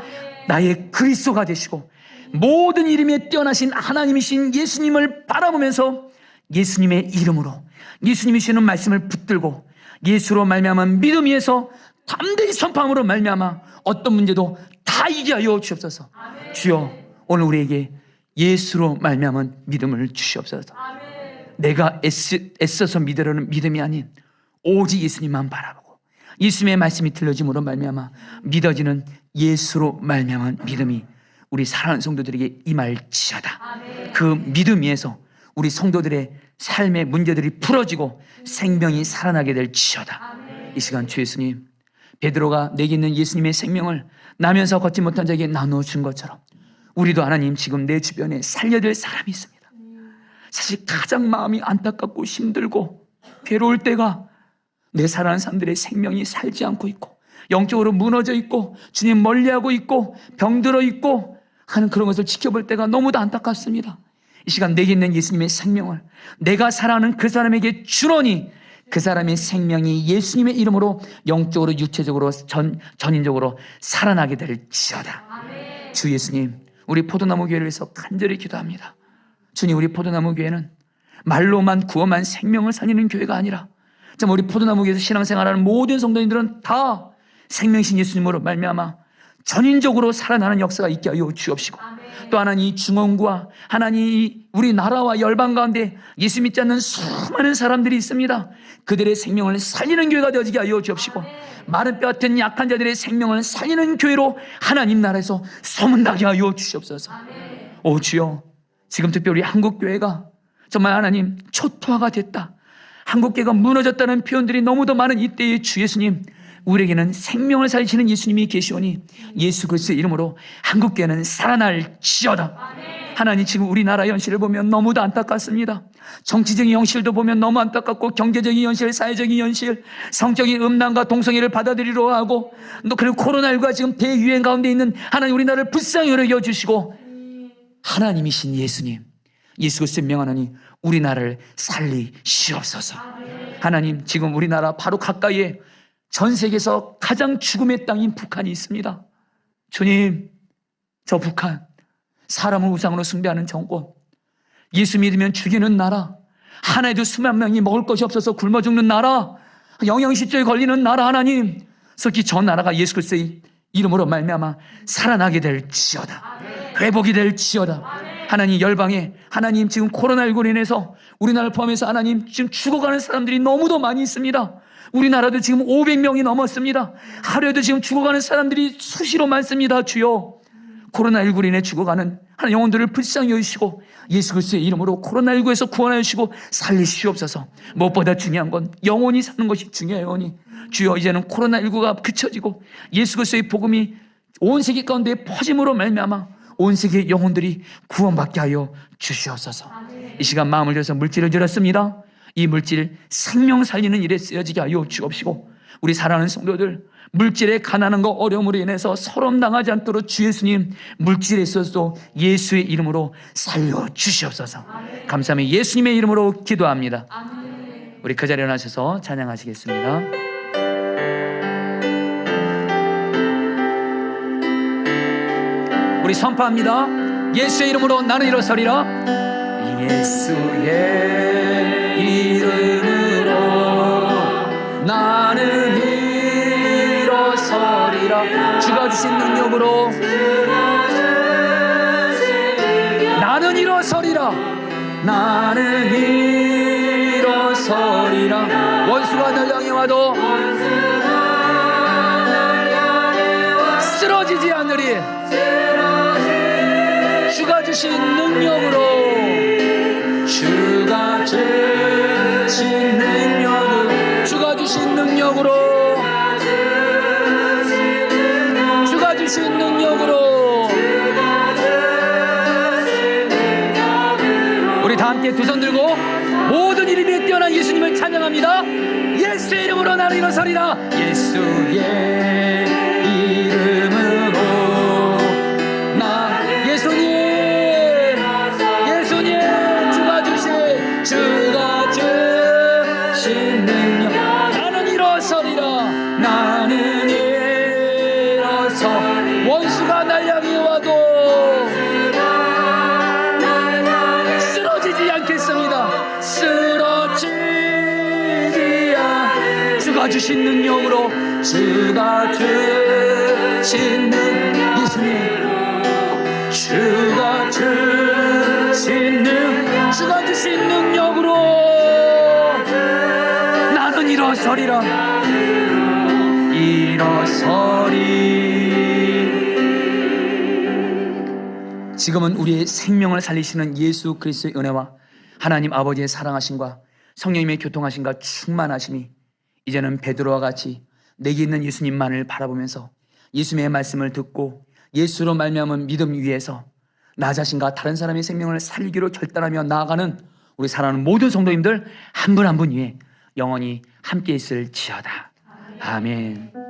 나의 그리스도가 되시고 모든 이름에 뛰어나신 하나님이신 예수님을 바라보면서 예수님의 이름으로, 예수님이 주시는 말씀을 붙들고 예수로 말미암아 믿음 위에서 담대히 선포함으로 말미암아 어떤 문제도 다 이기게 하여 주옵소서. 주여, 오늘 우리에게 예수로 말미암아 믿음을 주시옵소서. 내가 애써서 믿으려는 믿음이 아닌 오직 예수님만 바라보고 예수님의 말씀이 들려짐으로 말미암아 믿어지는 예수로 말미암은 믿음이 우리 사랑하는 성도들에게 임할지어다. 그 믿음 위에서 우리 성도들의 삶의 문제들이 풀어지고 생명이 살아나게 될지어다. 이 시간 주 예수님, 베드로가 내게 있는 예수님의 생명을 나면서 걷지 못한 자에게 나누어 준 것처럼 우리도 하나님 지금 내 주변에 살려야 될 사람이 있습니다. 사실 가장 마음이 안타깝고 힘들고 괴로울 때가 내 사랑하는 사람들의 생명이 살지 않고 있고 영적으로 무너져 있고 주님 멀리하고 있고 병들어 있고 하는 그런 것을 지켜볼 때가 너무도 안타깝습니다. 이 시간 내게 있는 예수님의 생명을 내가 사랑하는 그 사람에게 주노니 그 사람의 생명이 예수님의 이름으로 영적으로 육체적으로 전인적으로 살아나게 될지어다. 주 예수님, 우리 포도나무 교회를 위해서 간절히 기도합니다. 주님, 우리 포도나무 교회는 말로만 구원만 생명을 살리는 교회가 아니라 정말 우리 포도나무 교회에서 신앙생활하는 모든 성도님들은 다 생명이신 예수님으로 말미암아 전인적으로 살아나는 역사가 있게 하여 주옵시고, 또 하나님 이 중원구와 하나님 우리나라와 열방 가운데 예수 믿지 않는 수많은 사람들이 있습니다. 그들의 생명을 살리는 교회가 되어지게 하여 주옵시고, 마른 뼈 같은 약한 자들의 생명을 살리는 교회로 하나님 나라에서 소문나게 하여 주시옵소서. 오 주여, 지금 특별히 우리 한국교회가 정말 하나님 초토화가 됐다, 한국교회가 무너졌다는 표현들이 너무도 많은 이때의 주 예수님, 우리에게는 생명을 살리시는 예수님이 계시오니 예수 그리스도의 이름으로 한국교회는 살아날지어다. 하나님, 지금 우리나라 현실을 보면 너무도 안타깝습니다. 정치적인 현실도 보면 너무 안타깝고, 경제적인 현실, 사회적인 현실, 성적인 음란과 동성애를 받아들이려 하고, 또 그리고 코로나19가 지금 대유행 가운데 있는 하나님 우리나라를 불쌍히 여겨주시고, 하나님이신 예수님, 예수 그리스도의 명하노니 우리나라를 살리시옵소서. 하나님, 지금 우리나라 바로 가까이에 전 세계에서 가장 죽음의 땅인 북한이 있습니다. 주님, 저 북한, 사람을 우상으로 숭배하는 정권, 예수 믿으면 죽이는 나라, 하나에도 수만 명이 먹을 것이 없어서 굶어 죽는 나라, 영양실조에 걸리는 나라, 하나님, 특히 저 나라가 예수 그리스도의 이름으로 말미암아 살아나게 될지어다. 회복이 될지어다. 하나님, 열방에 하나님 지금 코로나19로 인해서 우리나라를 포함해서 하나님 지금 죽어가는 사람들이 너무도 많이 있습니다. 우리나라도 지금 500명이 넘었습니다. 하루에도 지금 죽어가는 사람들이 수시로 많습니다. 주여, 코로나19로 인해 죽어가는 하나님 영혼들을 불쌍히 여기시고 예수 그리스도의 이름으로 코로나19에서 구원하여 주시고 살리시옵소서. 무엇보다 중요한 건 영혼이 사는 것이 중요해요. 주여, 이제는 코로나19가 그쳐지고 예수 그리스도의 복음이 온 세계 가운데 퍼짐으로 말미암아 온 세계의 영혼들이 구원받게 하여 주시옵소서. 이 시간 마음을 들여서 물질을 드렸습니다. 이 물질 생명 살리는 일에 쓰여지게 하여 주옵시고, 우리 사랑하는 성도들 물질에 가난한과 어려움으로 인해서 서름 당하지 않도록 주 예수님 물질에 있어서도 예수의 이름으로 살려주시옵소서. 감사하며 예수님의 이름으로 기도합니다. 우리 그 자리에 나셔서 찬양하시겠습니다. 우리 선포합니다. 예수의 이름으로 나는 일어서리라. 예수의 이름으로 나는 일어서리라. 주가 주신 능력으로 나는 일어서리라. 나는 일어서리라. 원수가 날 향해 와도 쓰러지지 않으리. 주가 주신 능력으로, 주가 주신 능력으로, 주가 주신 능력으로 함께 두 손 들고 모든 이름에 뛰어난 예수님을 찬양합니다. 예수의 이름으로 나는 일어서리라. 예수의 이름으로 나 예수님 주가 주신 능력 나는 일어서리라. 나는 일어서 원수가 날 향해 와도 쓰러지지 않겠습니다. 쓰러지지 않 주가 주신 능력으로 주가 주신 능력 예수님 주가 주신 능력으로 나는 일어서리라. 지금은 우리의 생명을 살리시는 예수 그리스도의 은혜와 하나님 아버지의 사랑하심과 성령님의 교통하심과 충만하심이 이제는 베드로와 같이 내게 있는 예수님만을 바라보면서 예수님의 말씀을 듣고 예수로 말미암은 믿음 위에서 나 자신과 다른 사람의 생명을 살리기로 결단하며 나아가는 우리 사랑하는 모든 성도님들 한 분 한 분 위에 영원히 함께 있을지어다. 아멘.